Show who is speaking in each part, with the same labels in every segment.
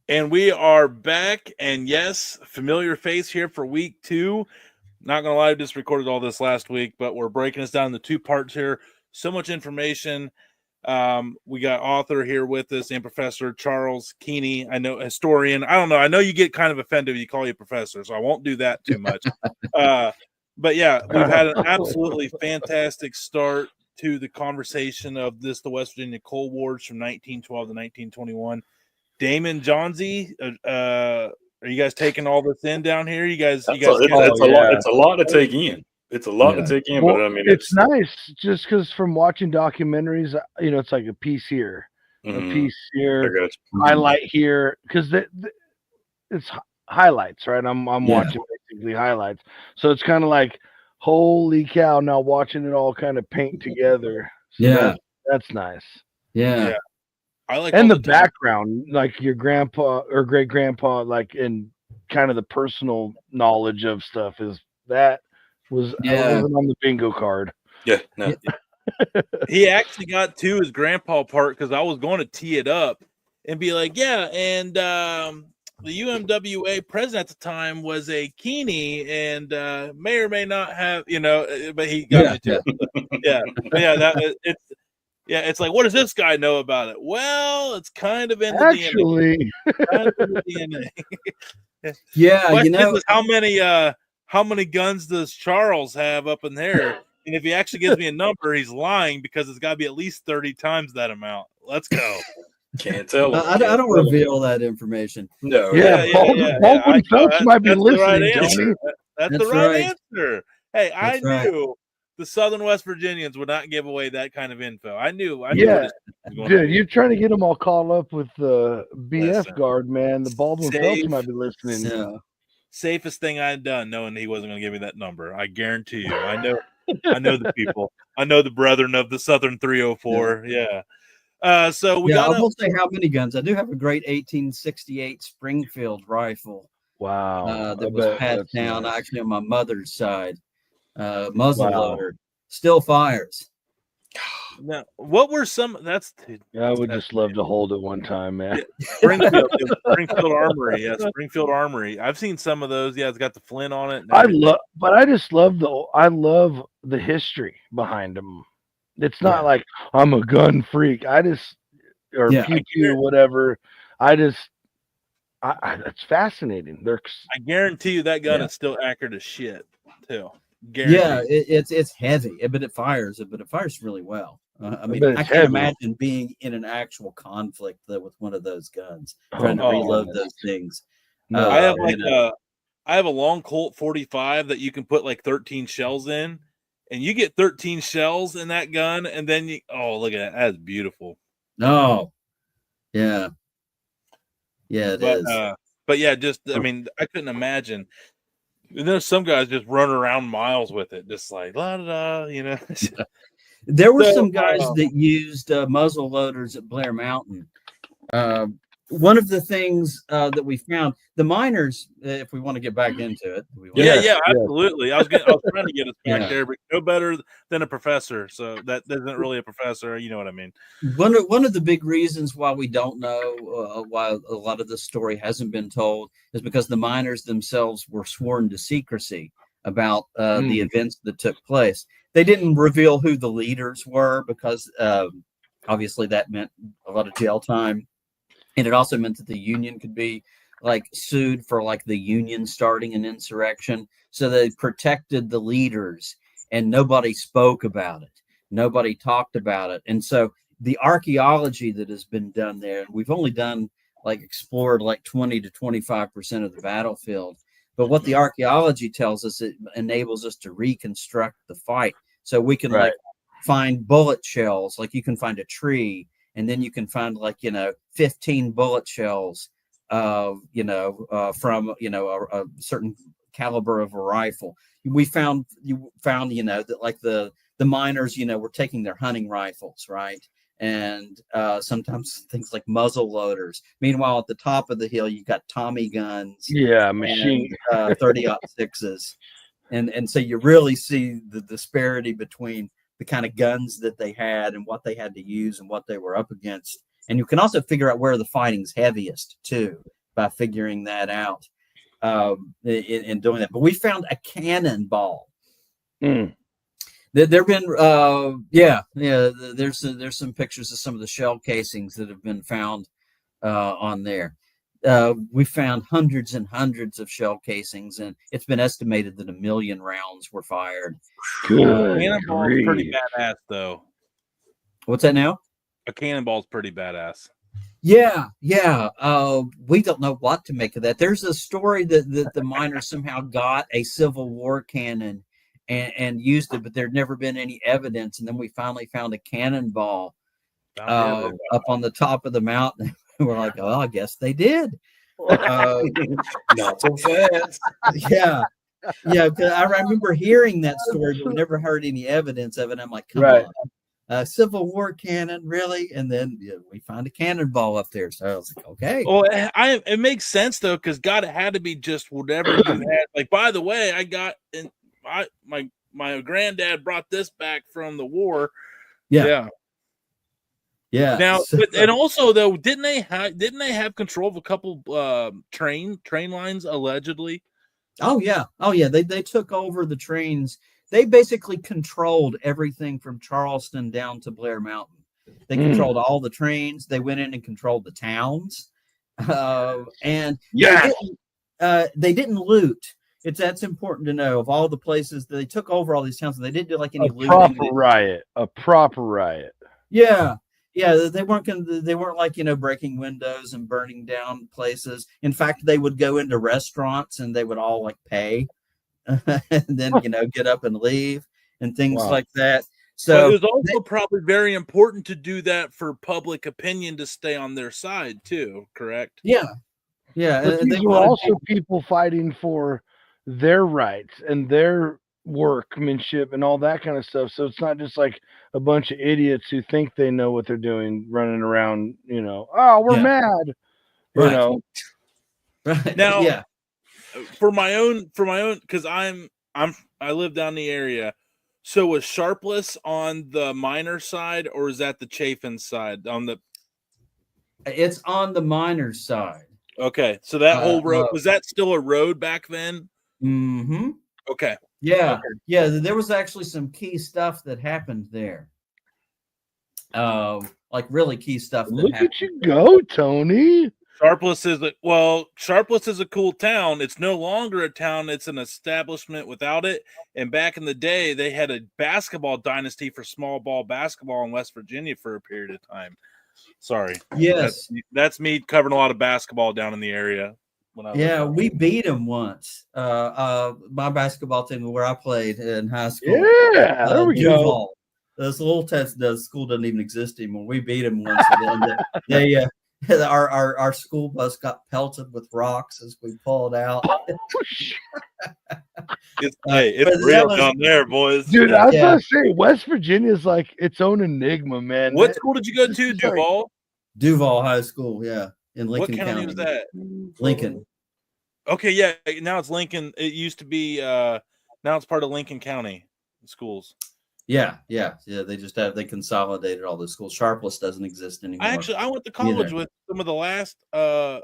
Speaker 1: And we are back. And yes, familiar face here for week 2. Not going to lie, I just recorded all this last week, but we're breaking this down into 2 parts here. So much information. We got author here with us and Professor Charles Keeney. I know, historian. I don't know. I know you get kind of offended when you call you a professor, so I won't do that too much. But yeah, we've had an absolutely fantastic start to the conversation of the West Virginia Coal Wars from 1912 to 1921. Damon Johnsey, are you guys taking all this in down here?
Speaker 2: It's a lot. It's a lot to take in. It's a lot to take in,
Speaker 3: well,
Speaker 2: but I mean,
Speaker 3: it's nice just because from watching documentaries, it's like a piece here, a piece here, highlight here, because it's highlights, right? I'm watching basically highlights, so it's kind of like, holy cow! Now watching it all kind of paint together. So that's nice.
Speaker 4: Yeah.
Speaker 1: I like,
Speaker 3: and the background, like your grandpa or great grandpa, like in kind of the personal knowledge of stuff was on the bingo card.
Speaker 2: Yeah, no.
Speaker 1: He actually got to his grandpa part because I was going to tee it up and be like, yeah, and the UMWA president at the time was a Keeney, and may or may not have, but he got me to it. It's like, what does this guy know about it? Well, it's kind of in the
Speaker 3: DNA.
Speaker 1: Kind of in the DNA.
Speaker 4: Yeah,
Speaker 1: how many guns does Charles have up in there? And if he actually gives me a number, he's lying because it's got to be at least 30 times that amount. Let's go.
Speaker 2: Can't tell.
Speaker 4: I don't reveal that information.
Speaker 2: No.
Speaker 3: Baldwin Phelps might be listening.
Speaker 1: That's the right answer. Hey, I knew the Southern West Virginians would not give away that kind of info. I knew.
Speaker 3: Yeah, dude, you're trying to get them all caught up with the BF guard, man. The Baldwin Phelps might be listening.
Speaker 4: Yeah.
Speaker 1: Safest thing I'd done, knowing he wasn't going to give me that number. I guarantee you. I know the people. I know the brethren of the Southern 304. Yeah. So we got.
Speaker 4: I will say how many guns. I do have a great 1868 Springfield rifle.
Speaker 3: Wow.
Speaker 4: That was passed down actually on my mother's side. Muzzle loader, still fires.
Speaker 1: Now, what were some?
Speaker 3: I would just love to hold it one time, man.
Speaker 1: Springfield Armory, Springfield Armory. I've seen some of those. Yeah, it's got the flint on it.
Speaker 3: I love the history behind them. It's not like I'm a gun freak. Pew whatever. It's fascinating.
Speaker 1: I guarantee you that gun is still accurate as shit too.
Speaker 4: Yeah, it's heavy, but it fires really well. I mean, I can't imagine being in an actual conflict with one of those guns, trying to reload those things.
Speaker 1: I have a long Colt 45 that you can put like 13 shells in, and you get 13 shells in that gun, and then look at that. That's beautiful.
Speaker 4: Oh, yeah, it is.
Speaker 1: But yeah, I mean, I couldn't imagine. And there's some guys just run around miles with it, just like la da da,
Speaker 4: There were some guys that used muzzle loaders at Blair Mountain. One of the things that we found, the miners, if we want to get back into it.
Speaker 1: Absolutely. I was trying to get us back there, but no better than a professor. So that isn't really a professor. You know what I mean?
Speaker 4: One of the big reasons why we don't know why a lot of this story hasn't been told is because the miners themselves were sworn to secrecy about the events that took place. They didn't reveal who the leaders were because obviously that meant a lot of jail time. And it also meant that the union could be sued for the union starting an insurrection. So they protected the leaders and nobody spoke about it. Nobody talked about it. And so the archaeology that has been done there, and we've only done explored 20 to 25% of the battlefield. But what the archaeology tells us, it enables us to reconstruct the fight. So we can find bullet shells, you can find a tree. And then you can find 15 bullet shells, from a certain caliber of a rifle. You found that the miners, were taking their hunting rifles, right? And sometimes things like muzzle loaders. Meanwhile, at the top of the hill, you've got Tommy guns,
Speaker 3: machine
Speaker 4: 30-06s, and so you really see the disparity between the kind of guns that they had and what they had to use and what they were up against. And you can also figure out where the fighting's heaviest too. by figuring that out in doing that. But we found a cannonball. There've been there's some pictures of some of the shell casings that have been found on there. We found hundreds and hundreds of shell casings, and it's been estimated that 1 million rounds were fired.
Speaker 3: Good.
Speaker 1: Cannonball's pretty badass, though.
Speaker 4: What's that now?
Speaker 1: A cannonball's pretty badass.
Speaker 4: Yeah. We don't know what to make of that. There's a story that the miners somehow got a Civil War cannon and used it, but there'd never been any evidence. And then we finally found a cannonball up on the top of the mountain. We're like, oh, I guess they did.
Speaker 2: Not so fast.
Speaker 4: Yeah. Because I remember hearing that story, but we never heard any evidence of it. I'm like, come on, Civil War cannon, really? And then we found a cannonball up there. So I was like, okay.
Speaker 1: Well, it makes sense though, because God, it had to be just whatever you had. Like, by the way, I got my granddad brought this back from the war. Yeah. Now, and also though, didn't they have control of a couple train lines allegedly?
Speaker 4: Oh yeah. They took over the trains. They basically controlled everything from Charleston down to Blair Mountain. They controlled all the trains. They went in and controlled the towns, and they didn't loot. That's important to know. Of all the places they took over all these towns, they didn't do like any looting.
Speaker 3: A proper riot.
Speaker 4: Yeah. They weren't like, breaking windows and burning down places. In fact, they would go into restaurants and they would all like pay and then, get up and leave and things like that. So
Speaker 1: but it was also probably very important to do that for public opinion to stay on their side too, correct?
Speaker 4: Yeah.
Speaker 3: But these were also people fighting for their rights and their workmanship and all that kind of stuff. So it's not just like a bunch of idiots who think they know what they're doing running around, we're mad.
Speaker 4: Right.
Speaker 1: Now for my own because I live down the area. So was Sharpless on the miner side or is that the Chafin side?
Speaker 4: It's on the miners side.
Speaker 1: Okay. So that whole road was that still a road back then?
Speaker 4: Mm-hmm.
Speaker 1: Okay.
Speaker 4: Yeah. There was actually some key stuff that happened there. Like really key stuff.
Speaker 3: Look at you go, Tony.
Speaker 1: Sharpless is a cool town. It's no longer a town. It's an establishment without it. And back in the day, they had a basketball dynasty for small ball basketball in West Virginia for a period of time. Sorry.
Speaker 4: Yes.
Speaker 1: That's me covering a lot of basketball down in the area.
Speaker 4: We beat them once. My basketball team where I played in high school.
Speaker 3: Yeah, there we go.
Speaker 4: This little test, the school doesn't even exist anymore. We beat them once. Our school bus got pelted with rocks as we pulled out.
Speaker 1: It's real down there, boys.
Speaker 3: Dude, I was gonna say West Virginia is like its own enigma, man.
Speaker 1: What school did you go to, Duval?
Speaker 4: Duval High School, in Lincoln
Speaker 1: County. What county was that?
Speaker 4: Lincoln.
Speaker 1: Okay, yeah. Now it's Lincoln. It used to be. Now it's part of Lincoln County schools.
Speaker 4: Yeah. They consolidated all the schools. Sharpless doesn't exist anymore.
Speaker 1: I went to college with some of the last. I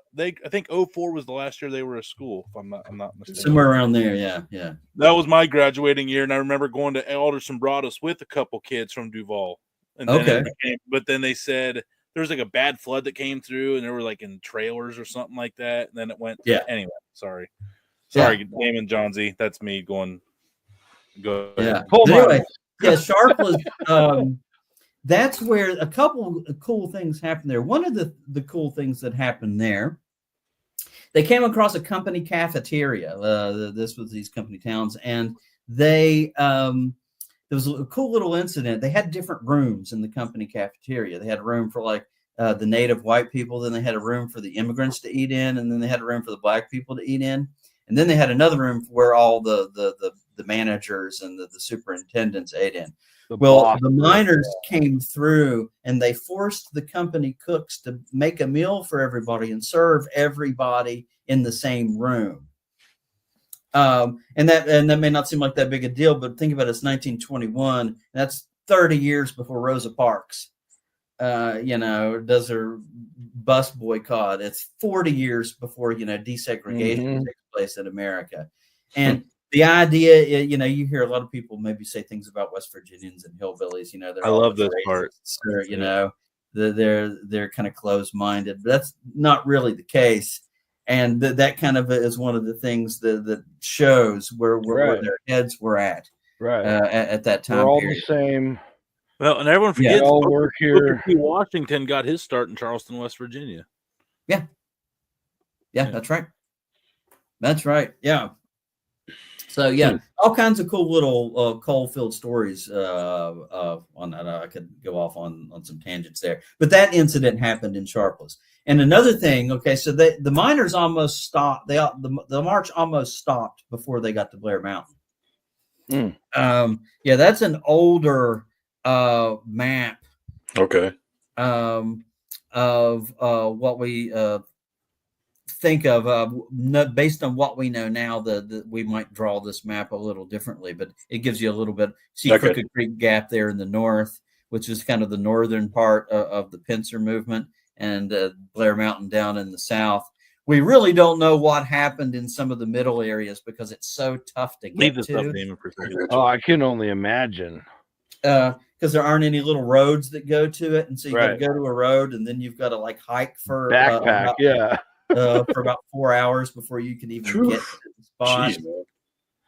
Speaker 1: think 04 was the last year they were a school. If I'm not mistaken.
Speaker 4: Somewhere around there. Yeah.
Speaker 1: That was my graduating year, and I remember going to Alderson Broadus with a couple kids from Duval. And then but then they said there was like a bad flood that came through, and they were like in trailers or something like that. And then it went.
Speaker 4: Yeah.
Speaker 1: Anyway, sorry, Damon John Z. That's me going. Go ahead.
Speaker 4: Anyway, Sharpless. That's where a couple of cool things happened there. One of the cool things that happened there, they came across a company cafeteria. This was these company towns, and they there was a cool little incident. They had different rooms in the company cafeteria. They had a room for like the native white people, then they had a room for the immigrants to eat in, and then they had a room for the black people to eat in, and then they had another room where all the managers and the superintendents ate in. The miners came through and they forced the company cooks to make a meal for everybody and serve everybody in the same room. And that may not seem like that big a deal, but think about it, it's 1921. That's 30 years before Rosa Parks. does her bus boycott. It's 40 years before, desegregation takes place in America. And the idea, you hear a lot of people maybe say things about West Virginians and hillbillies, they're
Speaker 1: I love this part.
Speaker 4: Or, they're kind of closed-minded, but that's not really the case. And that kind of is one of the things that shows where their heads were at at that time.
Speaker 3: We're all
Speaker 4: period.
Speaker 3: the same.
Speaker 1: Well, and everyone forgets
Speaker 3: all work here.
Speaker 1: Washington got his start in Charleston, West Virginia.
Speaker 4: Yeah, that's right. That's right. Yeah. So all kinds of cool little coal-filled stories on that. I could go off on some tangents there, but that incident happened in Sharpless. And another thing, okay, so the miners almost stopped. The march almost stopped before they got to Blair Mountain. That's an older map.
Speaker 2: Okay.
Speaker 4: Of what we think of based on what we know now, that we might draw this map a little differently, but it gives you a little bit. See Crooked Creek Gap there in the north, which is kind of the northern part of the pincer movement, and Blair Mountain down in the south. We really don't know what happened in some of the middle areas because it's so tough to get to.
Speaker 3: Oh, I can only imagine.
Speaker 4: Because there aren't any little roads that go to it, and so you got to go to a road, and then you've got to hike for
Speaker 3: backpack,
Speaker 4: for about 4 hours before you can even get to the spot.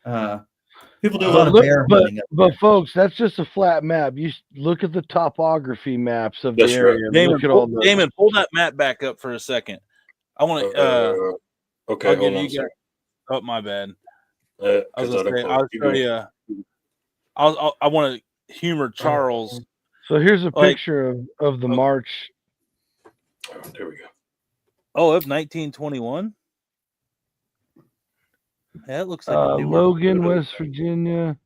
Speaker 4: Jeez, people do a lot of bear hunting.
Speaker 3: But folks, that's just a flat map. You look at the topography maps of the area.
Speaker 1: Damon, pull that map back up for a second. I want to.
Speaker 2: Okay, hold on.
Speaker 1: Oh, my bad. I want to humor Charles.
Speaker 3: So here's a picture of the march.
Speaker 2: Oh, there we go.
Speaker 1: Oh, of 1921. That looks like
Speaker 3: Logan, West Virginia.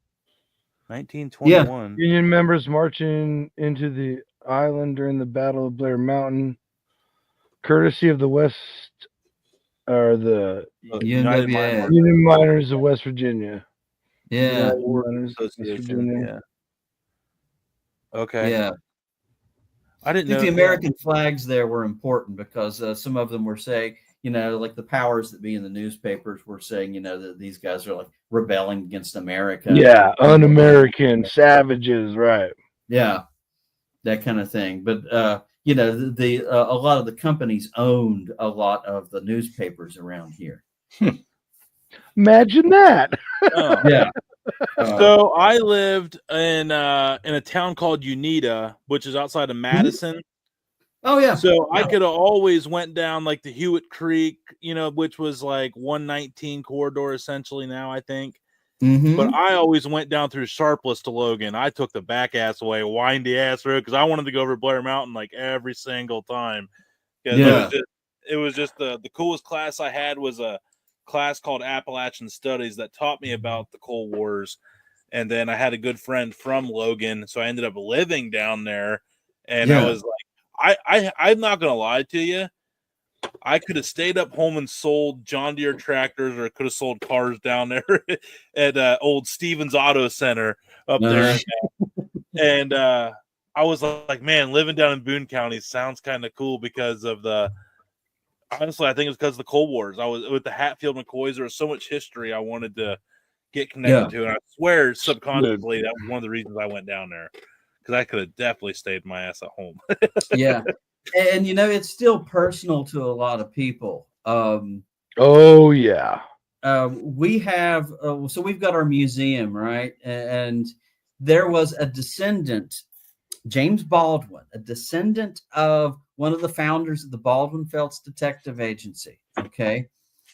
Speaker 1: 1921.
Speaker 3: Union members marching into the island during the Battle of Blair Mountain, courtesy of the West or the Union Miners of West Virginia.
Speaker 4: Yeah.
Speaker 1: Okay.
Speaker 4: Yeah.
Speaker 1: I didn't know
Speaker 4: the American flags there were important because some of them were saying, like the powers that be in the newspapers were saying, that these guys are like rebelling against America.
Speaker 3: Yeah, un-American savages, right?
Speaker 4: Yeah, that kind of thing. But a lot of the companies owned a lot of the newspapers around here.
Speaker 3: Imagine that.
Speaker 4: Yeah.
Speaker 1: So I lived in a town called Unita, which is outside of Madison.
Speaker 4: Oh yeah.
Speaker 1: So I could have always went down like the Hewitt Creek, which was like 119 corridor essentially now, I think. But I always went down through Sharpless to Logan. I took the back ass way, windy ass road, because I wanted to go over Blair Mountain like every single time.
Speaker 4: Yeah.
Speaker 1: It was just the coolest class I had was a class called Appalachian Studies that taught me about the Coal Wars. And then I had a good friend from Logan, so I ended up living down there. And I was like, I'm not gonna lie to you. I could have stayed up home and sold John Deere tractors, or could have sold cars down there at old Stevens Auto Center up there. And I was like, man, living down in Boone County sounds kind of cool because of honestly, I think it's because of the Coal Wars. I was with the Hatfield McCoys. There was so much history I wanted to get connected to, and I swear subconsciously that was one of the reasons I went down there, because I could have definitely stayed my ass at home.
Speaker 4: Yeah. And it's still personal to a lot of people.
Speaker 3: Oh yeah.
Speaker 4: We have so we've got our museum, right? And there was a descendant, James Baldwin, a descendant of one of the founders of the Baldwin Felts Detective Agency. Okay,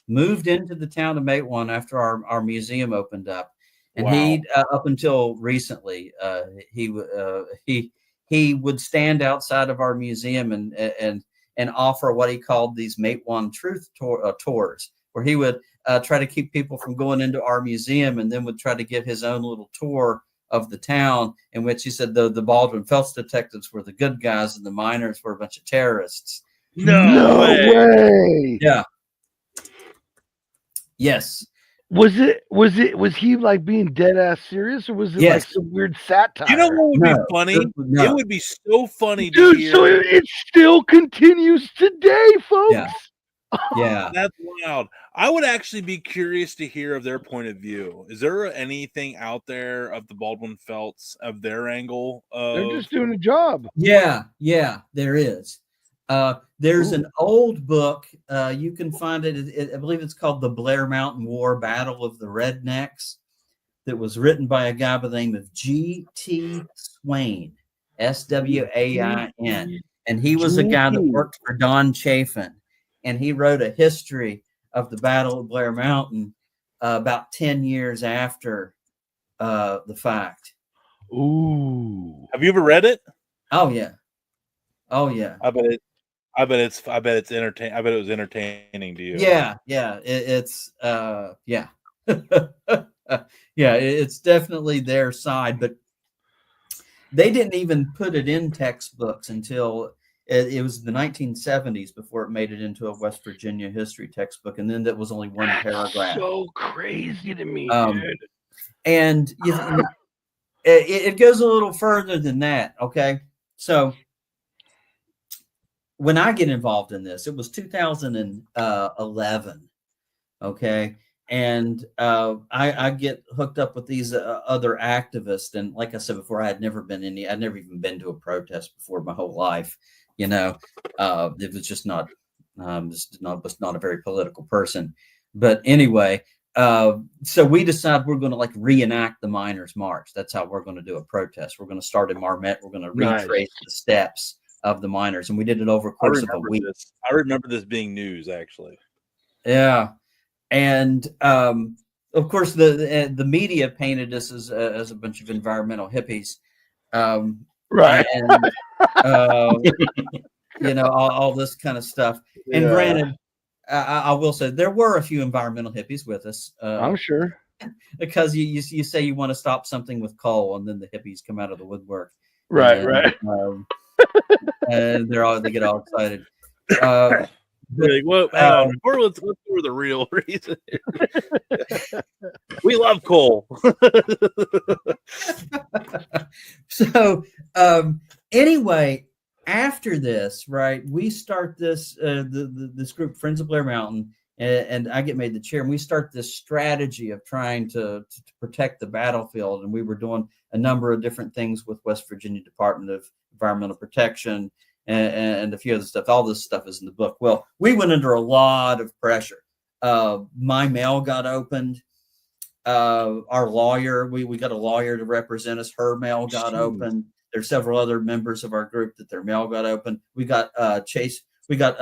Speaker 4: moved into the town of Matewan after our museum opened up, and he up until recently he would stand outside of our museum and offer what he called these Matewan Truth tours, where he would try to keep people from going into our museum, and then would try to give his own little tour of the town, in which he said the Baldwin Felts detectives were the good guys and the miners were a bunch of terrorists.
Speaker 3: No way.
Speaker 4: Yeah. Yes.
Speaker 3: Was he like being dead ass serious, or was it like some weird satire?
Speaker 1: You know what would be funny? No. It would be so funny,
Speaker 3: dude.
Speaker 1: To hear.
Speaker 3: So it still continues today, folks.
Speaker 4: Yeah,
Speaker 1: that's wild. I would actually be curious to hear of their point of view. Is there anything out there of the Baldwin Felts, of their angle?
Speaker 3: They're just doing a job.
Speaker 4: Yeah, there is. There's an old book. You can find it. I believe it's called The Blair Mountain War: Battle of the Rednecks. That was written by a guy by the name of G.T. Swain, Swain, and he was a guy that worked for Don Chafin, and he wrote a history of the Battle of Blair Mountain about 10 years after the fact.
Speaker 3: Ooh,
Speaker 1: have you ever read it?
Speaker 4: Oh yeah.
Speaker 1: I bet it's entertaining. I bet it was entertaining to you.
Speaker 4: Yeah. Yeah, it's definitely their side, but they didn't even put it in textbooks until it was the 1970s before it made it into a West Virginia history textbook, and then that was only one paragraph.
Speaker 3: So crazy to me, dude.
Speaker 4: And it goes a little further than that. Okay, so when I get involved in this, it was 2011. Okay. And I get hooked up with these other activists. And like I said before, I'd never even been to a protest before my whole life. It was just not, was not a very political person. But anyway, so we decided we're going to like reenact the Miners' March. That's how we're going to do a protest. We're going to start in Marmette. We're going to retrace the steps of the miners, and we did it over a course of a week.
Speaker 1: I remember this being news, actually.
Speaker 4: Yeah, and of course the media painted us as a bunch of environmental hippies,
Speaker 3: right?
Speaker 4: And all this kind of stuff. Yeah. And granted, I will say there were a few environmental hippies with us.
Speaker 3: I'm sure,
Speaker 4: because you say you want to stop something with coal, and then the hippies come out of the woodwork.
Speaker 3: Right.
Speaker 4: And they get all excited.
Speaker 1: Let's go for the real reason. We love coal.
Speaker 4: So anyway, after this, right, we start this this group, Friends of Blair Mountain, and I get made the chair, and we start this strategy of trying to protect the battlefield. And we were doing a number of different things with West Virginia Department of Environmental Protection and a few other stuff. All this stuff is in the book. Well, we went under a lot of pressure. My mail got opened. Our lawyer, we got a lawyer to represent us. Her mail got opened. There's several other members of our group that their mail got open. We got chased. We got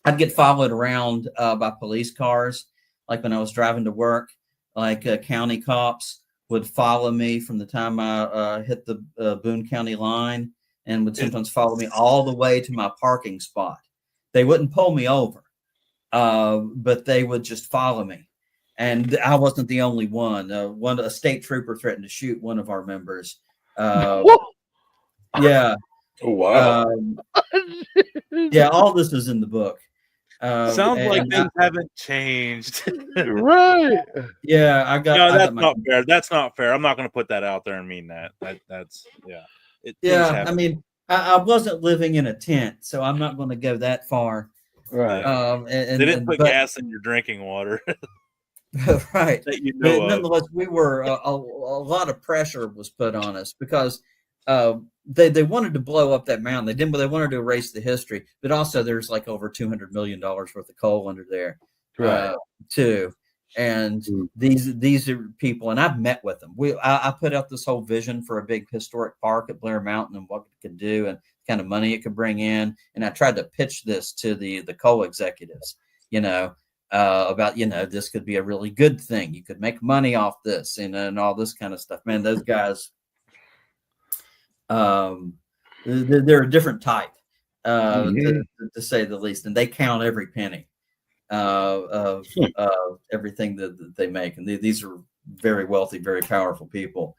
Speaker 4: I'd get followed around by police cars, like when I was driving to work. Like county cops would follow me from the time I hit the Boone County line, and would sometimes follow me all the way to my parking spot. They wouldn't pull me over, but they would just follow me. And I wasn't the only one. A state trooper threatened to shoot one of our members. Yeah.
Speaker 2: Oh, wow.
Speaker 4: Yeah, all this is in the book.
Speaker 1: Sounds like things haven't changed.
Speaker 3: Right.
Speaker 4: Yeah,
Speaker 1: that's not fair. That's not fair. I'm not going to put that out there and mean that. That's yeah.
Speaker 4: I mean, I wasn't living in a tent, so I'm not going to go that far.
Speaker 3: Right.
Speaker 1: They didn't put gas in your drinking water.
Speaker 4: Right.
Speaker 1: That you know
Speaker 4: nonetheless, we were a lot of pressure was put on us because they wanted to blow up that mountain. They wanted to erase the history, but also there's like over $200 million worth of coal under there,
Speaker 3: right?
Speaker 4: Too. And these are people, and I've met with them. I put out this whole vision for a big historic park at Blair Mountain and what it could do and the kind of money it could bring in. And I tried to pitch this to the coal executives, about, this could be a really good thing. You could make money off this and all this kind of stuff. Man, those guys, they're a different type, to say the least, and they count every penny of everything that they make. And these are very wealthy, very powerful people.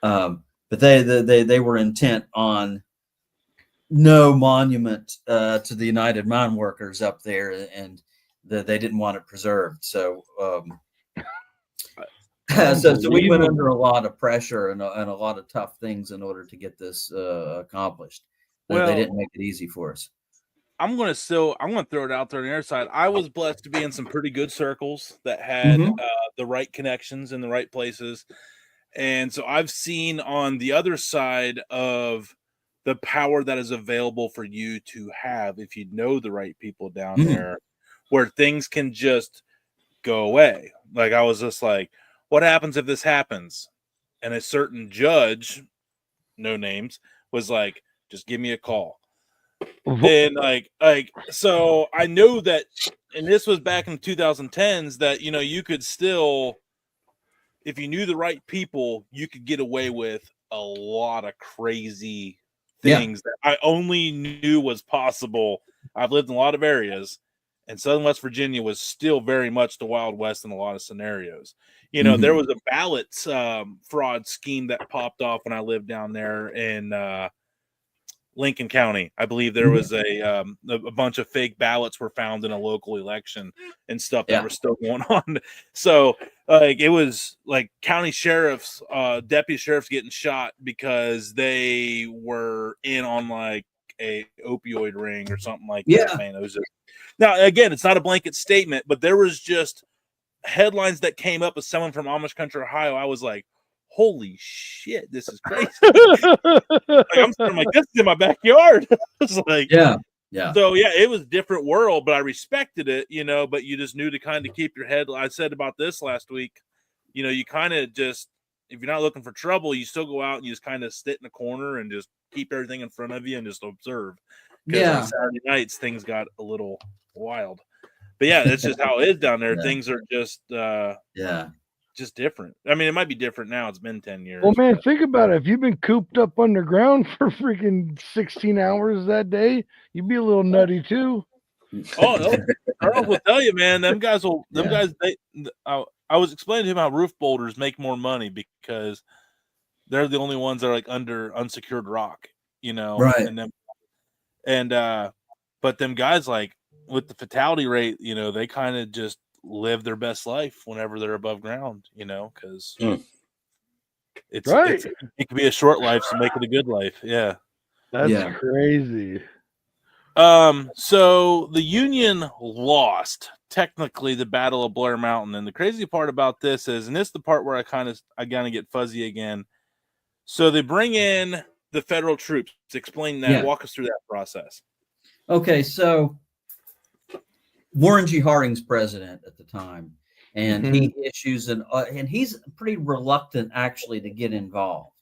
Speaker 4: But they were intent on no monument to the United Mine Workers up there, and they didn't want it preserved. So So we went under a lot of pressure and a lot of tough things in order to get this accomplished. They didn't make it easy for us.
Speaker 1: I'm gonna throw it out there on the other side. I was blessed to be in some pretty good circles that had the right connections in the right places, and so I've seen on the other side of the power that is available for you to have if you know the right people down there, where things can just go away. Like I was just like, what happens if this happens? And a certain judge, no names, was like, just give me a call. Then like so I know that, and this was back in the 2010s, that you could still, if you knew the right people, you could get away with a lot of crazy things that I only knew was possible. I've lived in a lot of areas, and Southern West Virginia was still very much the Wild West in a lot of scenarios. There was a ballot fraud scheme that popped off when I lived down there in Lincoln County. I believe there was a bunch of fake ballots were found in a local election and stuff that were still going on. So it was like county sheriffs, deputy sheriffs getting shot because they were in on like a opioid ring or something like that. Man, it was just, now again, it's not a blanket statement, but there was just headlines that came up as someone from Amish country, Ohio. I was like, holy shit, this is crazy. I'm like, this is in my backyard. It's like,
Speaker 4: yeah.
Speaker 1: So it was a different world, but I respected it, but you just knew to kind of keep your head. I said about this last week, you kind of just, if you're not looking for trouble, you still go out and you just kind of sit in a corner and just keep everything in front of you and just observe. Because on Saturday nights, things got a little wild. But that's just how it is down there. Things are just just different. I mean, it might be different now. It's been 10 years.
Speaker 3: Well, man, think about it. If you've been cooped up underground for freaking 16 hours that day, you'd be a little nutty too.
Speaker 1: Oh, no. Charles will tell you, man. Them guys, I was explaining to him how roof boulders make more money because they're the only ones that are like under unsecured rock,
Speaker 4: Right.
Speaker 1: But them guys, like with the fatality rate, they kind of just live their best life whenever they're above ground, because it could be a short life, so make it a good life. Yeah,
Speaker 3: that's crazy.
Speaker 1: So the Union lost technically the Battle of Blair Mountain, and the crazy part about this is, and this is the part where I kind of get fuzzy again. So they bring in the federal troops. Explain that. Walk us through that process.
Speaker 4: Okay, so Warren G. Harding's president at the time, and he issues and he's pretty reluctant actually to get involved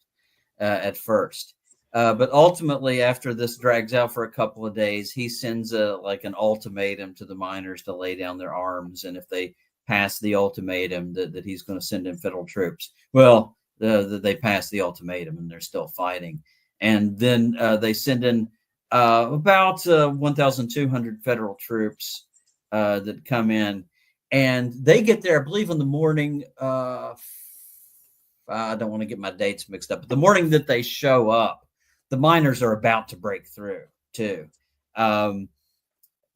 Speaker 4: at first. But ultimately, after this drags out for a couple of days, he sends an ultimatum to the miners to lay down their arms, and if they pass the ultimatum, that he's going to send in federal troops. Well, they pass the ultimatum, and they're still fighting, and then they send in about 1,200 federal troops that come in, and they get there, I believe, in the morning. I don't want to get my dates mixed up, but the morning that they show up, the miners are about to break through too.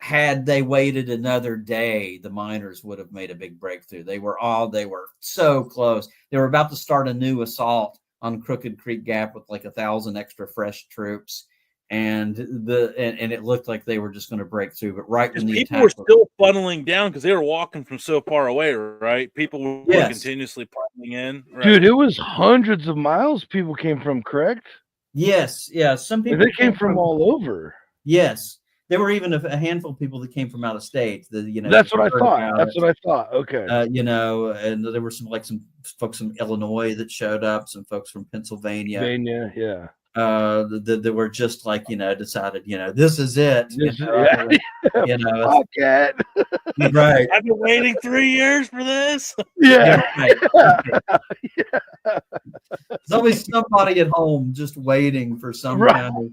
Speaker 4: Had they waited another day, the miners would have made a big breakthrough. They were so close. They were about to start a new assault on Crooked Creek Gap with like 1,000 extra fresh troops. And it looked like they were just going to break through, but right when the
Speaker 1: people were still funneling down because they were walking from so far away, right? People were continuously piling in. Right?
Speaker 3: Dude, it was hundreds of miles people came from, correct?
Speaker 4: Yes, yeah. Some people
Speaker 3: came from all over.
Speaker 4: Yes, there were even a handful of people that came from out of state.
Speaker 3: That's what I thought. Okay,
Speaker 4: and there were some folks from Illinois that showed up, some folks from Pennsylvania. That were just like, decided, this is it. Right.
Speaker 1: I've been waiting 3 years for this.
Speaker 3: Yeah.
Speaker 4: Right. There's always somebody at home just waiting for some kind of,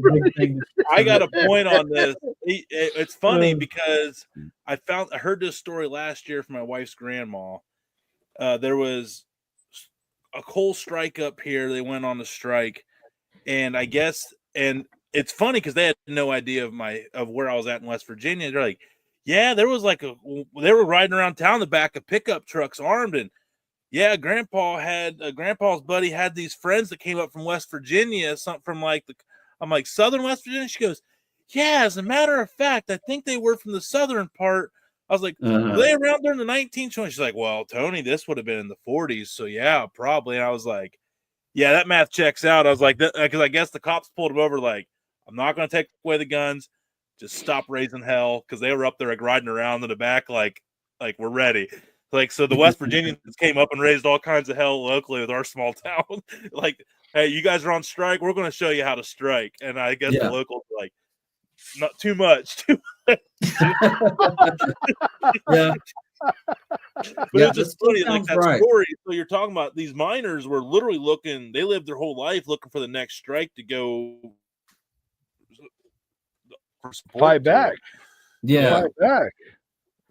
Speaker 4: big thing.
Speaker 1: I got a point on this. It's funny because I heard this story last year from my wife's grandma. There was a coal strike up here. They went on a strike, and I guess, and it's funny because they had no idea of where I was at in West Virginia. They're like, Yeah, there was like they were riding around town in the back of pickup trucks armed, and yeah, Grandpa's buddy had these friends that came up from West Virginia, something from I'm like, Southern West Virginia? She goes, yeah, as a matter of fact, I think they were from the southern part. I was like, were they around during the 1920s? She's like, well, Tony, this would have been in the 40s. So yeah, probably. And I was like, yeah, that math checks out. I was like, because I guess the cops pulled him over, like, I'm not going to take away the guns. Just stop raising hell. Because they were up there like riding around in the back, like we're ready. Like, so the West Virginians came up and raised all kinds of hell locally with our small town. Like, hey, you guys are on strike. We're going to show you how to strike. And I guess the locals were like, not too much.
Speaker 4: Yeah.
Speaker 1: But it's just funny, like that story. So you're talking about these miners were literally looking, they lived their whole life looking for the next strike to go for support.
Speaker 3: Fight back.
Speaker 4: Yeah.
Speaker 3: Fight back.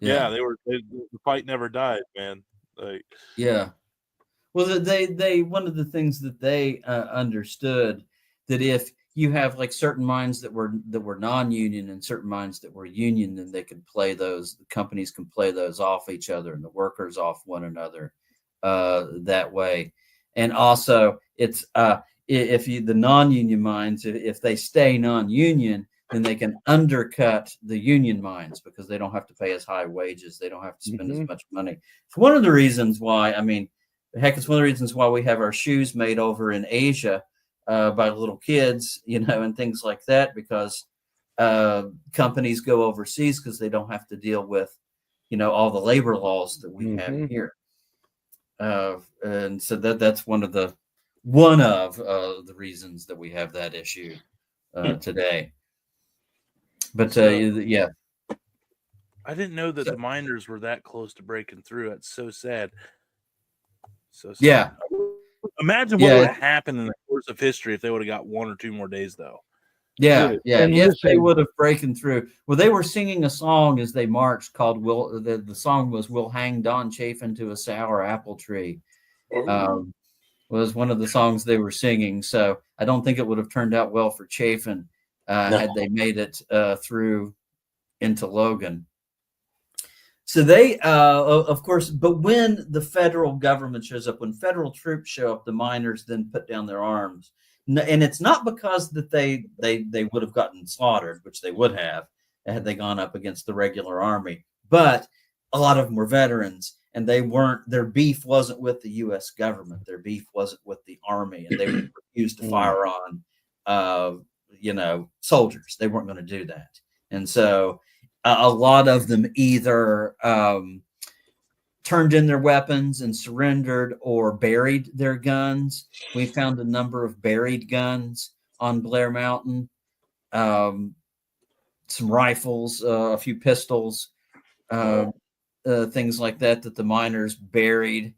Speaker 1: Yeah, the fight never died, man. Like,
Speaker 4: yeah. Well, they one of the things that they understood that if you have like certain mines that were non-union and certain mines that were union, then they could play those. The companies can play those off each other and the workers off one another that way. And also, it's the non-union mines, if they stay non-union, then they can undercut the union mines because they don't have to pay as high wages. They don't have to spend as much money. It's one of the reasons why, I mean, heck, it's one of the reasons why we have our shoes made over in Asia by little kids, and things like that, because companies go overseas because they don't have to deal with, all the labor laws that we have here. And so that's one of the reasons that we have that issue today. But yeah,
Speaker 1: I didn't know that the miners were that close to breaking through. That's so sad. So sad.
Speaker 4: Yeah.
Speaker 1: Imagine what would have happened in the course of history if they would have got 1 or 2 more days, though.
Speaker 4: Yeah. And if they would have broken through. Well, they were singing a song as they marched called the song was "We'll Hang Don Chafin to a Sour Apple Tree." Was one of the songs they were singing. So I don't think it would have turned out well for Chafin had they made it through into Logan. So they, of course, but when the federal government shows up, when federal troops show up, the miners then put down their arms. And it's not because that they would have gotten slaughtered, which they would have had they gone up against the regular army. But a lot of them were veterans, and their beef wasn't with the U.S. government. Their beef wasn't with the army, and they refused to fire on, soldiers. They weren't going to do that. And so a lot of them either turned in their weapons and surrendered or buried their guns. We found a number of buried guns on Blair Mountain, some rifles, a few pistols, things like that the miners buried.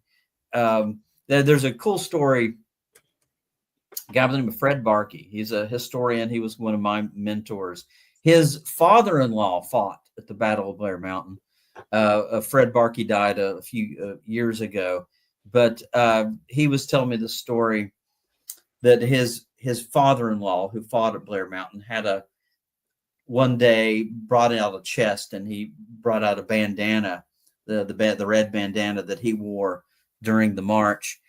Speaker 4: There's a cool story. A guy by the name of Fred Barkey. He's a historian. He was one of my mentors. His father-in-law fought at the Battle of Blair Mountain. Fred Barkey died a few years ago, but he was telling me the story that his father-in-law, who fought at Blair Mountain, one day brought out a chest, and he brought out a bandana, the red bandana that he wore during the march,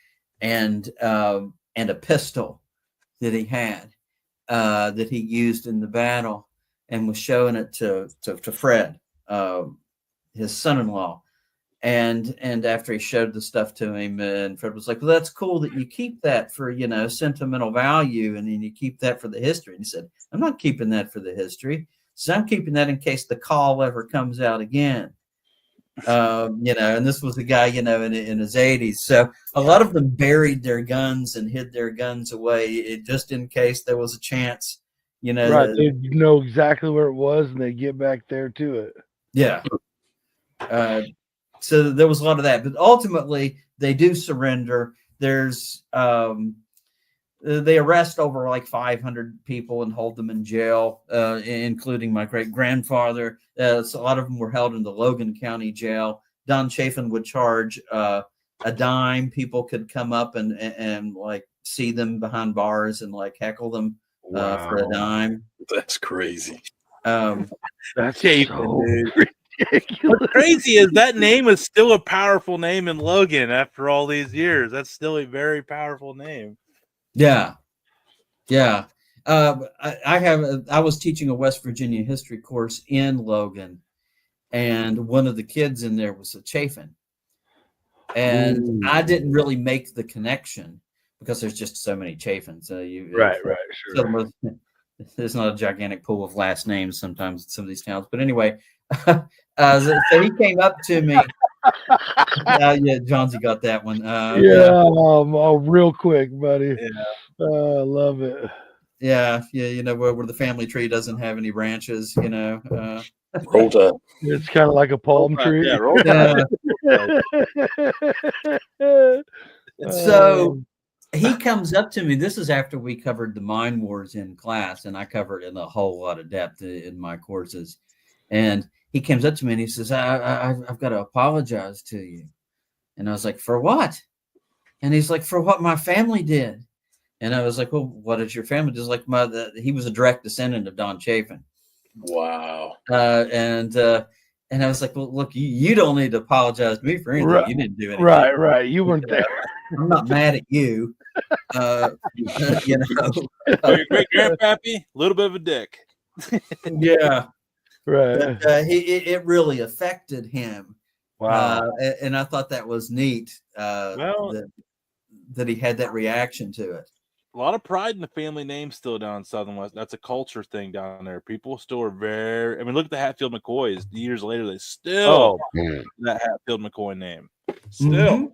Speaker 4: and a pistol that he had that he used in the battle, and was showing it to Fred, his son-in-law. And after he showed the stuff to him, and Fred was like, well, that's cool that you keep that for, sentimental value. And then you keep that for the history. And he said, I'm not keeping that for the history. So I'm keeping that in case the call ever comes out again. And this was a guy, in his 80s. So a lot of them buried their guns and hid their guns away just in case there was a chance,
Speaker 3: Right. They know exactly where it was, and they get back there to it.
Speaker 4: Yeah. So there was a lot of that, but ultimately they do surrender. There's they arrest over like 500 people and hold them in jail, including my great grandfather. So a lot of them were held in the Logan County Jail. Don Chafin would charge a dime. People could come up and like see them behind bars and like heckle them for a dime.
Speaker 2: That's crazy.
Speaker 3: That's so ridiculous.
Speaker 1: What's crazy is that name is still a powerful name in Logan after all these years. That's still a very powerful name.
Speaker 4: Yeah. I was teaching a West Virginia history course in Logan, and one of the kids in there was a Chafin. And I didn't really make the connection because there's just so many Chafins.
Speaker 3: Right, sure.
Speaker 4: There's not a gigantic pool of last names sometimes in some of these towns. But anyway, so he came up to me. Yeah, Johnsy got that one.
Speaker 3: Real quick, buddy.
Speaker 1: Yeah.
Speaker 3: I love it.
Speaker 4: Yeah, where the family tree doesn't have any branches,
Speaker 2: Roll Tide.
Speaker 3: It's kind of like a palm tree.
Speaker 1: Yeah, Roll Tide.
Speaker 4: So he comes up to me. This is after we covered the mine wars in class, and I covered it in a whole lot of depth in my courses. And he comes up to me and he says, I've got to apologize to you. And I was like, for what? And he's like, for what my family did. And I was like, well, what did your family do? He's like, he was a direct descendant of Don Chafin.
Speaker 2: Wow.
Speaker 4: And I was like, well, look, you don't need to apologize to me for anything.
Speaker 3: Right.
Speaker 4: You didn't do anything.
Speaker 3: Right. You weren't there.
Speaker 4: I'm not mad at you.
Speaker 1: Your great grandpappy, a little bit of a dick.
Speaker 4: Yeah.
Speaker 3: Right.
Speaker 4: But, it really affected him.
Speaker 3: Wow.
Speaker 4: And I thought that was neat. That he had that reaction to it.
Speaker 1: A lot of pride in the family name still down in Southern West. That's a culture thing down there. People still are very. I mean, look at the Hatfield McCoys. Years later, they still that Hatfield McCoy name. Still.
Speaker 4: Mm-hmm.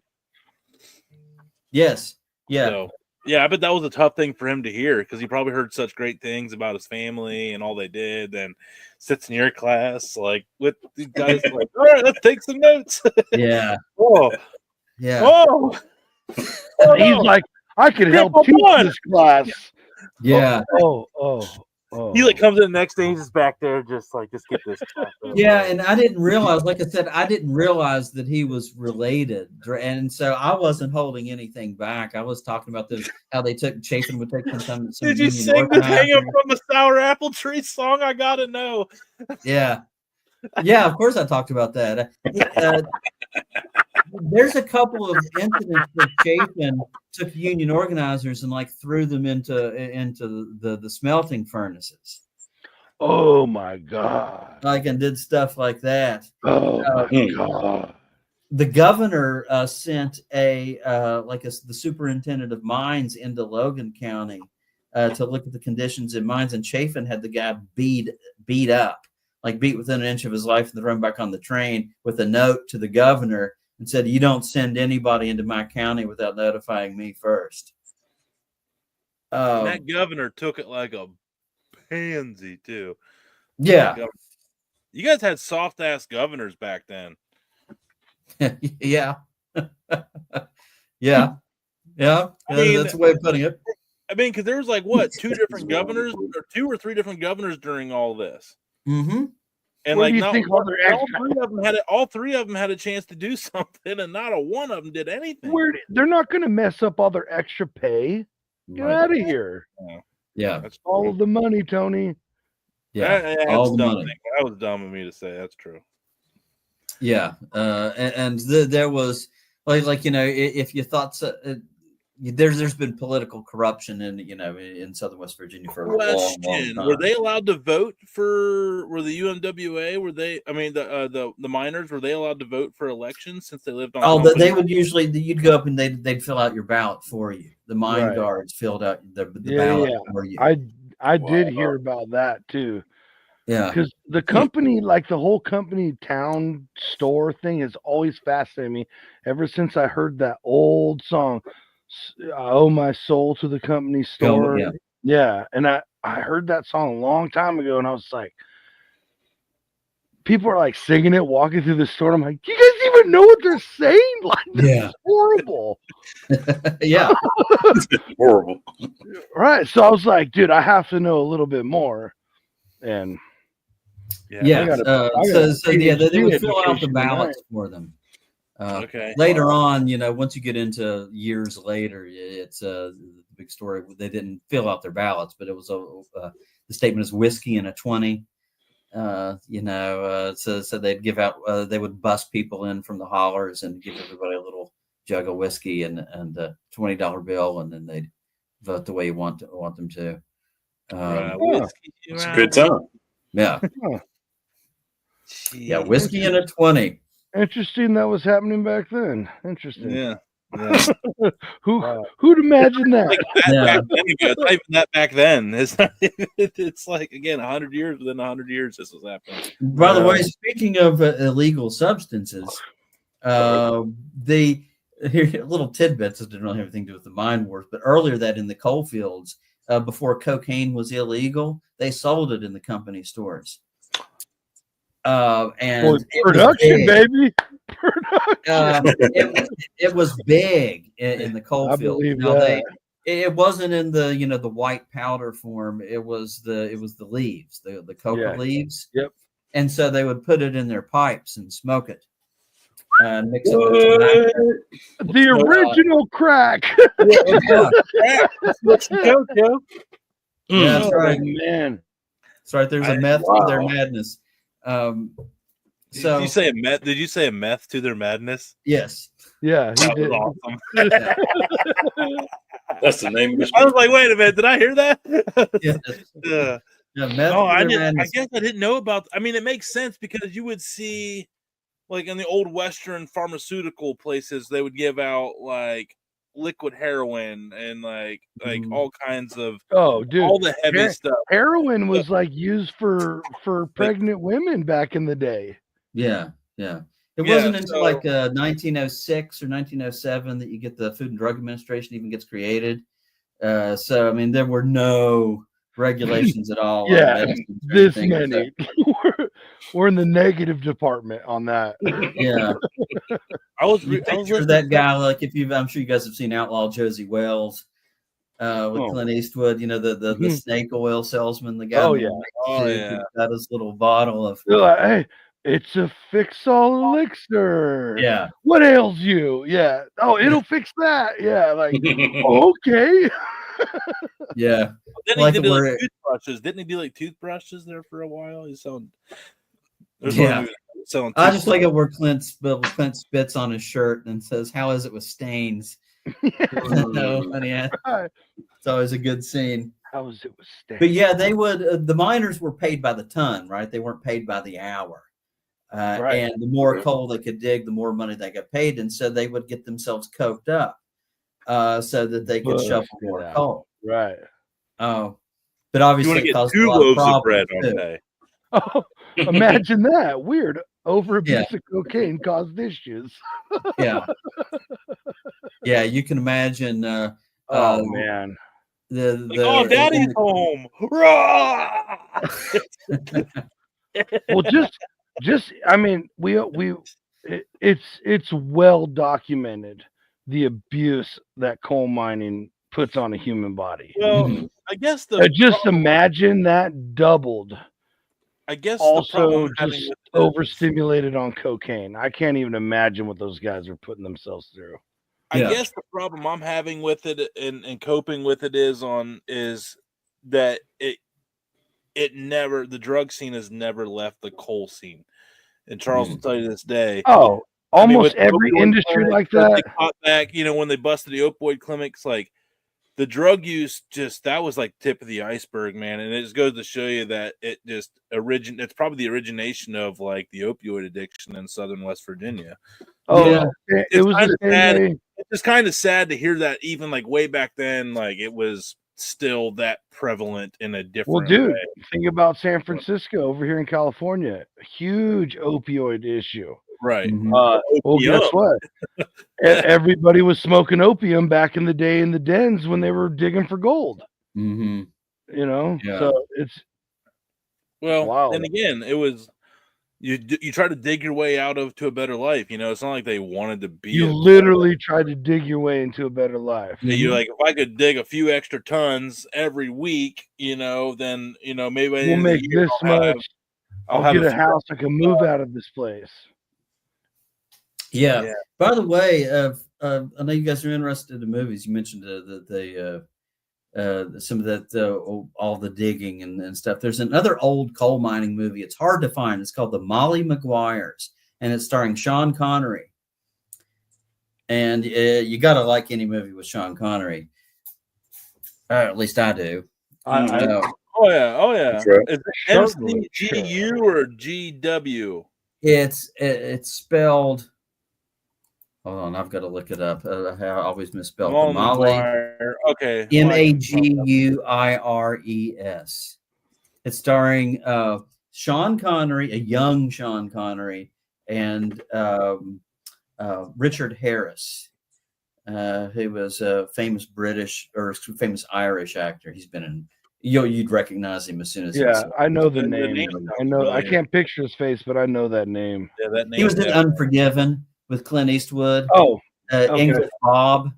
Speaker 4: Yes. Yeah.
Speaker 1: So, yeah, I bet that was a tough thing for him to hear because he probably heard such great things about his family and all they did. Then sits in your class like with these guys like, all right, let's take some notes.
Speaker 4: Yeah.
Speaker 1: Oh.
Speaker 4: Yeah.
Speaker 1: Oh.
Speaker 3: He's like, I can help teach this class.
Speaker 4: Yeah.
Speaker 3: Oh.
Speaker 1: He like comes in the next day, he's just back there, just get this.
Speaker 4: Yeah, and I didn't realize, like I said, that he was related, and so I wasn't holding anything back. I was talking about how they took Chafin would take some.
Speaker 1: Did you sing the "Hanging from a Sour Apple Tree" song? I gotta know.
Speaker 4: Yeah. Of course I talked about that. There's a couple of incidents where Chafin took union organizers and like threw them into the smelting furnaces.
Speaker 3: Oh my God!
Speaker 4: And did stuff like that.
Speaker 3: Oh my God!
Speaker 4: The governor sent the superintendent of mines into Logan County to look at the conditions in mines, and Chafin had the guy beat up, like beat within an inch of his life, and thrown back on the train with a note to the governor and said, "You don't send anybody into my county without notifying me first."
Speaker 1: That governor took it like a pansy too.
Speaker 4: Yeah.
Speaker 1: You guys had soft ass governors back then.
Speaker 4: Yeah. Yeah. I mean, that's the way of putting it.
Speaker 1: I mean, because there was like what, two or three different governors during all this.
Speaker 4: Mm-hmm.
Speaker 1: And like, all three of them had a chance to do something, and not a one of them did anything.
Speaker 3: They're not going to mess up all their extra pay. Get out of here.
Speaker 4: Yeah.
Speaker 1: That's
Speaker 3: all of the money, Tony.
Speaker 4: Yeah.
Speaker 1: All the money. That was dumb of me to say. That's true.
Speaker 4: Yeah. There was if you thought so, there's been political corruption in Southern West Virginia for a long time.
Speaker 1: Were they allowed to vote were the UMWA? Were they? I mean, the miners, were they allowed to vote for elections since they lived on?
Speaker 4: Oh, they would usually. You'd go up and they'd fill out your ballot for you. The mine guards filled out the ballot for you.
Speaker 3: I did hear about that too.
Speaker 4: Yeah,
Speaker 3: because the company, like the whole company town store thing, has always fascinated me ever since I heard that old song. I owe my soul to the company store. Yeah. And I heard that song a long time ago, and I was like, people are like singing it, walking through the store. I'm like, do you guys even know what they're saying? Like, this is horrible.
Speaker 4: Yeah.
Speaker 2: Horrible.
Speaker 3: Right. So I was like, dude, I have to know a little bit more. And
Speaker 4: they would fill out the ballots for them. Later on, once you get into years later, it's a big story. They didn't fill out their ballots, but it was the statement is whiskey and a 20. So they'd give out, they would bus people in from the hollers and give everybody a little jug of whiskey and a $20 bill, and then they'd vote the way you want them to.
Speaker 1: Whiskey,
Speaker 2: it's a good time.
Speaker 4: Yeah. Yeah, whiskey and a 20.
Speaker 3: Interesting that was happening back then. Interesting.
Speaker 1: Yeah.
Speaker 3: Who'd imagine that?
Speaker 1: Like back then, it's not even that back then. It's like, again, 100 years within 100 years this was happening.
Speaker 4: By the way, speaking of illegal substances, here little tidbits that didn't really have anything to do with the mine wars, but earlier that in the coal fields, before cocaine was illegal, they sold it in the company stores. And
Speaker 3: production, baby. Production.
Speaker 4: It was big in the coal field. It wasn't in the white powder form. It was the leaves, the coca leaves.
Speaker 3: Yep.
Speaker 4: And so they would put it in their pipes and smoke it. And mix it with tobacco.
Speaker 3: The original crack.
Speaker 4: Yeah, that's right,
Speaker 3: man.
Speaker 4: That's right. There's a meth to their madness.
Speaker 1: Did you say a meth? Did you say a meth to their madness?
Speaker 4: Yes.
Speaker 3: Yeah, he did.
Speaker 1: Awesome.
Speaker 2: That's the name of it.
Speaker 1: I was like, wait a minute, did I hear that?
Speaker 4: Yeah.
Speaker 1: I guess I didn't know about. I mean, it makes sense because you would see, like in the old Western pharmaceutical places, they would give out like liquid heroin and like all kinds of
Speaker 3: all the
Speaker 1: heavy stuff.
Speaker 3: Heroin was like used for pregnant women back in the day.
Speaker 4: Yeah. It wasn't until like 1906 or 1907 that you get the Food and Drug Administration even gets created. So I mean, there were no regulations at all.
Speaker 3: Yeah, this many. We're in the negative department on that.
Speaker 4: Yeah. You picture that guy, like I'm sure you guys have seen Outlaw Josie Wells with Clint Eastwood. The snake oil salesman, the guy. Got his little bottle of.
Speaker 3: Hey, it's a fix-all elixir.
Speaker 4: Yeah.
Speaker 3: What ails you? Yeah. Oh, it'll fix that. Yeah. Like, okay.
Speaker 1: Yeah. Then he did like toothbrushes. Didn't he do like toothbrushes there for a while? He's selling.
Speaker 4: I just like it where Clint spits on his shirt and says, "How is it with stains?" It's always a good scene.
Speaker 3: How is it with stains?
Speaker 4: But yeah, they would. The miners were paid by the ton, right? They weren't paid by the hour. And the more coal they could dig, the more money they got paid, and so they would get themselves coked up, so that they could shovel more coal.
Speaker 3: Right.
Speaker 4: Oh, but obviously,
Speaker 1: it caused a lot of problems too.
Speaker 3: Oh, imagine that. Weird. Overabuse of cocaine caused issues.
Speaker 4: Yeah. You can imagine.
Speaker 3: Oh man.
Speaker 1: Daddy's home.
Speaker 3: Well, just I mean, it's well documented the abuse that coal mining puts on a human body.
Speaker 1: Well, I guess
Speaker 3: imagine that doubled.
Speaker 1: I guess
Speaker 3: also just overstimulated on cocaine. I can't even imagine what those guys are putting themselves through.
Speaker 1: I guess the problem I'm having with it and coping with it is that the drug scene has never left the coal scene. And Charles will tell you this day.
Speaker 3: Oh, almost every industry like that.
Speaker 1: They caught back, when they busted the opioid clinics, like the drug use, that was like tip of the iceberg, man. And it just goes to show you that it just it's probably the origination of like the opioid addiction in Southern West Virginia.
Speaker 3: Oh, yeah. It was
Speaker 1: it's just kind of sad to hear that even like way back then, like it was still that prevalent in a different way.
Speaker 3: Think about San Francisco over here in California. Huge opioid issue.
Speaker 1: Right.
Speaker 3: Well, guess what? Everybody was smoking opium back in the day in the dens when they were digging for gold.
Speaker 4: Mm-hmm.
Speaker 3: So it's
Speaker 1: wild. And again, it was you try to dig your way to a better life. It's not like they wanted to be.
Speaker 3: You literally tried to dig your way into a better life.
Speaker 1: You're like, if I could dig a few extra tons every week, then maybe
Speaker 3: we'll make this much. I'll get a house. I can move out of this place.
Speaker 4: Yeah. By the way, I know you guys are interested in movies. You mentioned the some of that, all the digging and stuff. There's another old coal mining movie. It's hard to find. It's called The Molly Maguires, and it's starring Sean Connery. And you got to like any movie with Sean Connery. At least I do.
Speaker 1: Oh yeah.
Speaker 2: Right.
Speaker 1: Is it MCGU or GW?
Speaker 4: It's spelled. Hold on, I've got to look it up. I always misspell Molly.
Speaker 1: Okay.
Speaker 4: Maguires. It's starring Sean Connery, a young Sean Connery, and Richard Harris, who was a famous British or famous Irish actor. He's been in. You'd recognize him as soon as.
Speaker 3: Yeah, I know the name. I know. I can't picture his face, but I know that name.
Speaker 1: Yeah, that name.
Speaker 4: He was in Unforgiven with Clint Eastwood.
Speaker 3: Oh, okay.
Speaker 4: English Bob.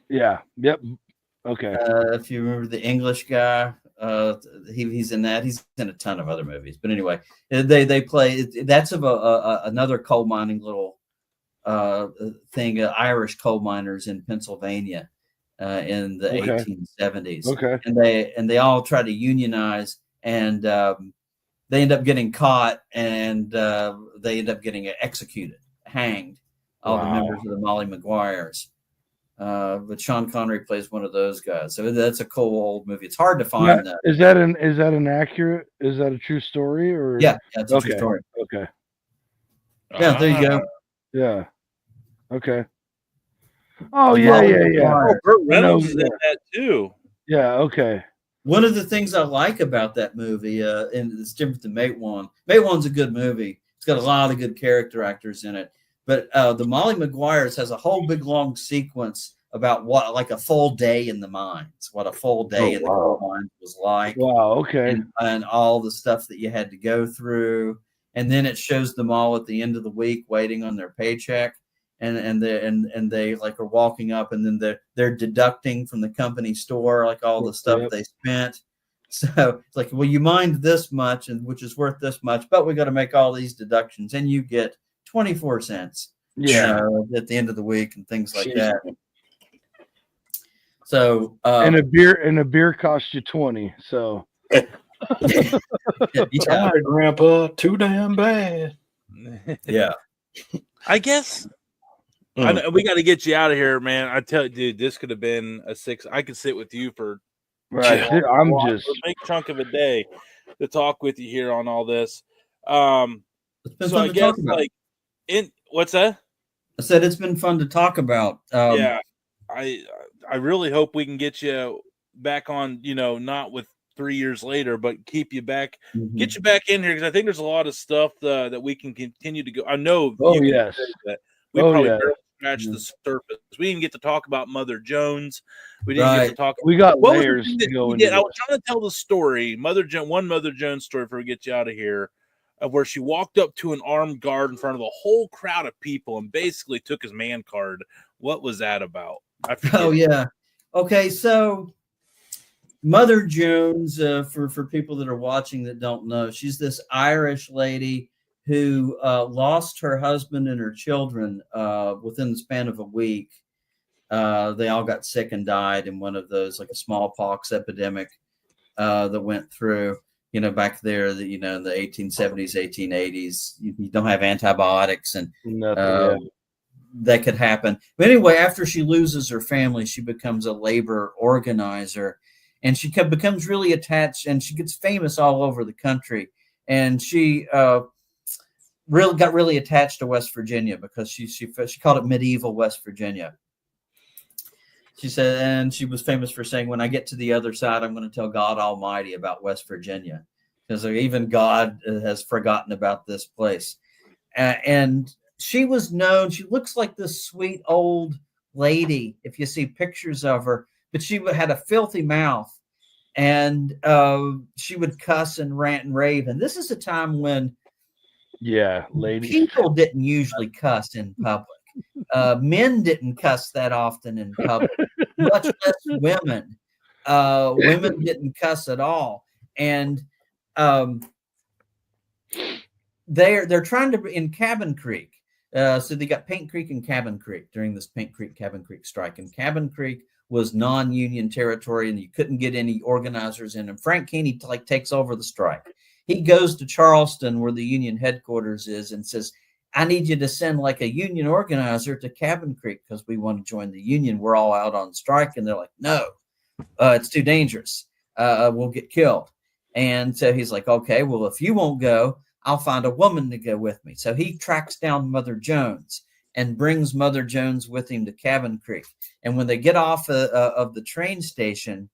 Speaker 3: Yeah. Yep. Okay.
Speaker 4: If you remember the English guy, he's in that. He's in a ton of other movies. But anyway, they play. That's of another coal mining little thing. Irish coal miners in Pennsylvania in the 1870s.
Speaker 3: Okay.
Speaker 4: And they all try to unionize, and they end up getting caught, and they end up getting executed, hanged. All the members of the Molly Maguires. But Sean Connery plays one of those guys. So that's a cool old movie. It's hard to find that.
Speaker 3: Is that a true story or?
Speaker 4: Yeah, it's a true story.
Speaker 3: Okay.
Speaker 4: Yeah, there you go.
Speaker 3: Yeah. Okay. Oh yeah.
Speaker 1: Oh, Burt Reynolds is in that too.
Speaker 3: Yeah. Okay.
Speaker 4: One of the things I like about that movie, and it's different than Mate One. Mate One's a good movie. It's got a lot of good character actors in it. But the Molly Maguires has a whole big long sequence about what, like a full day in the mines, what a full day in the coal mines was like.
Speaker 3: Wow. Okay.
Speaker 4: And all the stuff that you had to go through, and then it shows them all at the end of the week waiting on their paycheck, and they like are walking up, and then they're deducting from the company store like all the stuff they spent. So it's like, well, you mined this much, and which is worth this much, but we got to make all these deductions, and you get 24 cents at the end of the week and things like that. So
Speaker 3: and a beer costs you 20. So
Speaker 2: sorry, Grandpa, too damn bad.
Speaker 4: Yeah.
Speaker 1: I guess I know, we got to get you out of here, man. I tell you, dude, this could have been a 6. I could sit with you for
Speaker 3: a
Speaker 1: big chunk of a day to talk with you here on all this.
Speaker 4: It's been fun to talk about.
Speaker 1: What's that?
Speaker 4: I said it's been fun to talk about.
Speaker 1: Yeah, I really hope we can get you back on. Not with 3 years later, but keep you back, get you back in here, because I think there's a lot of stuff that we can continue to go. I know.
Speaker 3: Oh yes.
Speaker 1: That we probably barely scratched the surface. We didn't get to talk about Mother Jones. We didn't get to talk.
Speaker 3: We got layers to go into.
Speaker 1: I was trying to tell the story, Mother Jones story, before we get you out of here, of where she walked up to an armed guard in front of a whole crowd of people and basically took his man card. What was that about?
Speaker 4: Oh yeah. Okay, so Mother Jones, for people that are watching that don't know, she's this Irish lady who lost her husband and her children within the span of a week. They all got sick and died in one of those, like a smallpox epidemic that went through. Back there, in the 1870s, 1880s, you don't have antibiotics, and that could happen. But anyway, after she loses her family, she becomes a labor organizer, and she becomes really attached, and she gets famous all over the country. And she really got really attached to West Virginia because she called it medieval West Virginia. She said, and she was famous for saying, "When I get to the other side, I'm going to tell God Almighty about West Virginia, because even God has forgotten about this place." And she was known. She looks like this sweet old lady if you see pictures of her, but she had a filthy mouth, and she would cuss and rant and rave. And this is a time when people didn't usually cuss in public. Men didn't cuss that often in public, much less women. Women didn't cuss at all, and they're trying to in Cabin Creek. So they got Paint Creek and Cabin Creek during this Paint Creek Cabin Creek strike, and Cabin Creek was non-union territory, and you couldn't get any organizers in. And Frank Keeney takes over the strike. He goes to Charleston, where the union headquarters is, and says, I need you to send like a union organizer to Cabin Creek because we want to join the union. We're all out on strike. And they're like, no, it's too dangerous. We'll get killed. And so he's like, okay, well, if you won't go, I'll find a woman to go with me. So he tracks down Mother Jones and brings Mother Jones with him to Cabin Creek. And when they get off of the train station,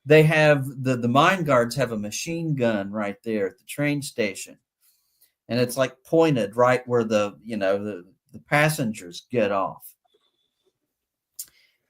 Speaker 4: they have the mine guards have a machine gun right there at the train station. And it's like pointed right where the passengers get off.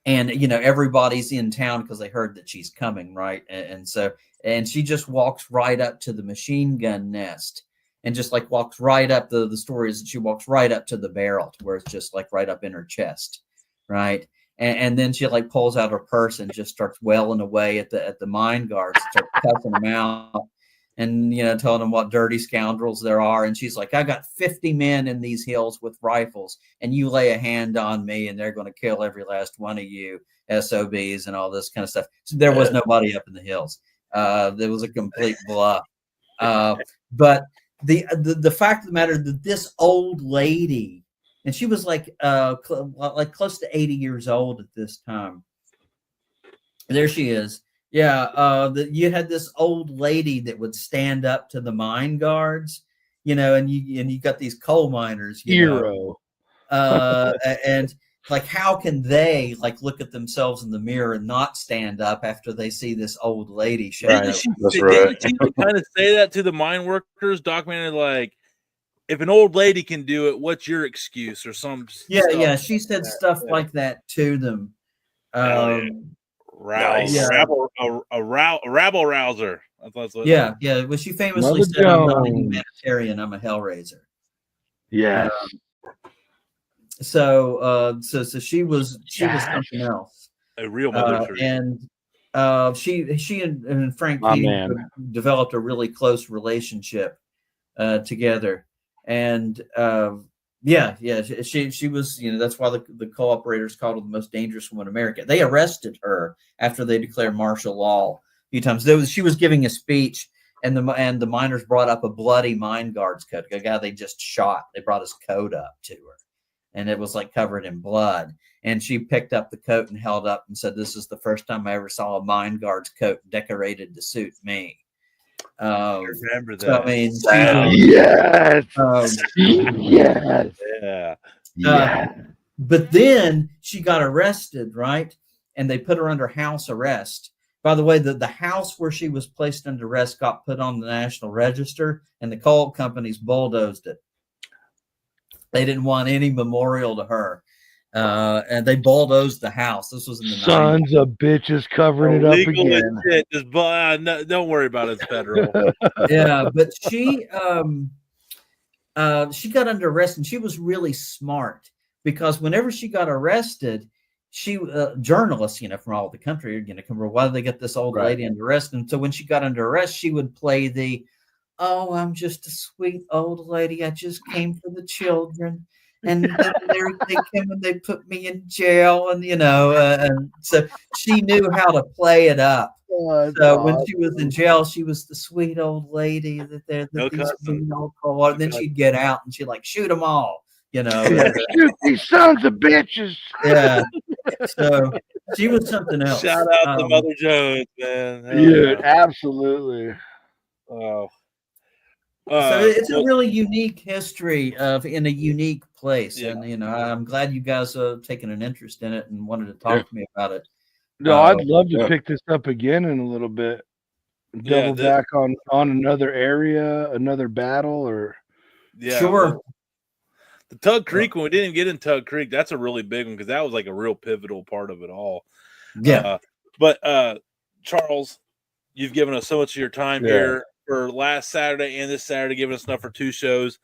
Speaker 4: And, everybody's in town because they heard that she's coming, right? And she just walks right up to the machine gun nest and just like walks right up. The story is that she walks right up to the barrel to where it's just like right up in her chest, right? And then she like pulls out her purse and just starts wailing away at the mine guards, starts cussing them out. And, telling them what dirty scoundrels there are. And she's like, I got 50 men in these hills with rifles, and you lay a hand on me, and they're going to kill every last one of you SOBs and all this kind of stuff. So there was nobody up in the hills. There was a complete bluff. But the fact of the matter that this old lady, and she was like close to 80 years old at this time. There she is. Yeah, you had this old lady that would stand up to the mine guards, and you got these coal miners,
Speaker 3: hero,
Speaker 4: and like, how can they like look at themselves in the mirror and not stand up after they see this old lady?
Speaker 1: Didn't she kind of say that to the mine workers? Documented like, if an old lady can do it, what's your excuse or some?
Speaker 4: Yeah, she said stuff like that to them.
Speaker 1: Rabble rouser.
Speaker 4: Yeah. Well, she famously said, I'm not a humanitarian, I'm a hellraiser.
Speaker 3: Yes.
Speaker 4: So she was something else.
Speaker 1: A real mother.
Speaker 4: And she and Frank Keeney developed a really close relationship together. And she was, that's why the co-operators called her the most dangerous woman in America. They arrested her after they declared martial law a few times. She was giving a speech, and the miners brought up a bloody mine guard's coat, a guy they just shot. They brought his coat up to her, and it was like covered in blood. And she picked up the coat and held up and said, "This is the first time I ever saw a mine guard's coat decorated to suit me."
Speaker 1: I remember that.
Speaker 4: So, I mean,
Speaker 3: yes.
Speaker 4: But then she got arrested, right? And they put her under house arrest. By the way, the house where she was placed under arrest got put on the National Register, and the coal companies bulldozed it. They didn't want any memorial to her. And they bulldozed the house. This was in the
Speaker 3: sons 90s. Of bitches covering it up again.
Speaker 1: Shit. Just, don't worry about it. It's federal.
Speaker 4: Yeah, but she got under arrest, and she was really smart because whenever she got arrested, she journalists, from all over the country are going to come over. Why did they get this old lady under arrest? And so when she got under arrest, she would play the, "Oh, I'm just a sweet old lady. I just came for the children." And then they came and they put me in jail, and and so she knew how to play it up. So when she was in jail, she was the sweet old lady and then she'd get out and she'd like shoot them all,
Speaker 3: shoot these sons of bitches.
Speaker 4: Yeah. So she was something else.
Speaker 1: Shout out to Mother Jones, man.
Speaker 3: Dude, absolutely.
Speaker 1: Oh.
Speaker 4: So it's a really unique history in a unique place, and I'm glad you guys have taken an interest in it and wanted to talk to me about it.
Speaker 3: No, I'd love to pick this up again in a little bit. Double back on another area, another battle, or
Speaker 4: sure.
Speaker 1: The Tug Creek one, we didn't even get in Tug Creek. That's a really big one because that was like a real pivotal part of it all.
Speaker 4: Yeah,
Speaker 1: but Charles, you've given us so much of your time here. For last Saturday and this Saturday, giving us enough for 2 shows.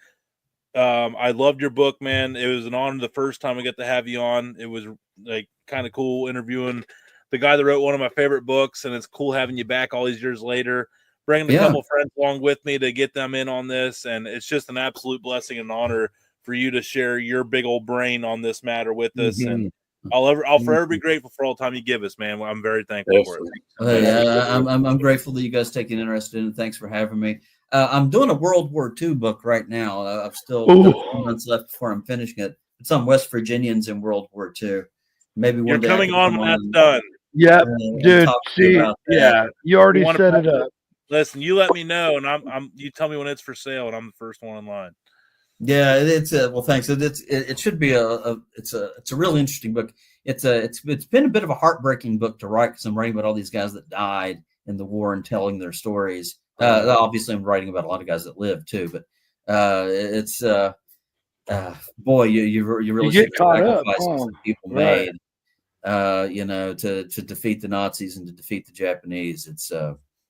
Speaker 1: I loved your book, man. It was an honor the first time I got to have you on. It was like kind of cool interviewing the guy that wrote one of my favorite books, and it's cool having you back all these years later, bringing a couple friends along with me to get them in on this. And it's just an absolute blessing and honor for you to share your big old brain on this matter with us. And I'll forever be grateful for all the time you give us, man. I'm very thankful for it.
Speaker 4: I'm grateful that you guys take an interest in it. Thanks for having me. I'm doing a World War II book right now. I've still got a few months left before I'm finishing it. It's on West Virginians in World War II. Maybe one day
Speaker 1: you're coming on when that's done.
Speaker 3: Yep, dude. See, yeah, you already set it up.
Speaker 1: Listen, you let me know, and you tell me when it's for sale, and I'm the first one in line.
Speaker 4: Yeah, it's well, thanks. It should be it's a real interesting book. It's been a bit of a heartbreaking book to write because I'm writing about all these guys that died in the war and telling their stories. Obviously, I'm writing about a lot of guys that lived too, but it's boy, you really
Speaker 3: get caught up.
Speaker 4: That people made, to defeat the Nazis and to defeat the Japanese. It's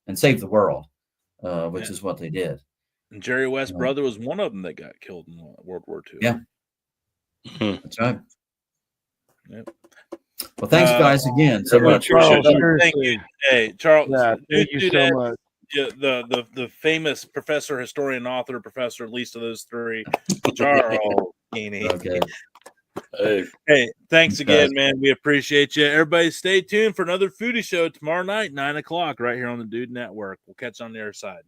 Speaker 4: and save the world, which is what they did.
Speaker 1: And Jerry West's brother was one of them that got killed in World War II.
Speaker 4: Yeah, that's right. Yep. Well, thanks, guys, again so much.
Speaker 3: Charles,
Speaker 1: thank you. Hey, Charles.
Speaker 3: Yeah, thank you so much.
Speaker 1: Yeah, the famous professor, historian, author, professor, at least of those three, Charles Keeney.
Speaker 4: Okay.
Speaker 1: Hey, thanks again, man. We appreciate you. Everybody stay tuned for another foodie show tomorrow night, 9:00, right here on the Dude Network. We'll catch you on the other side.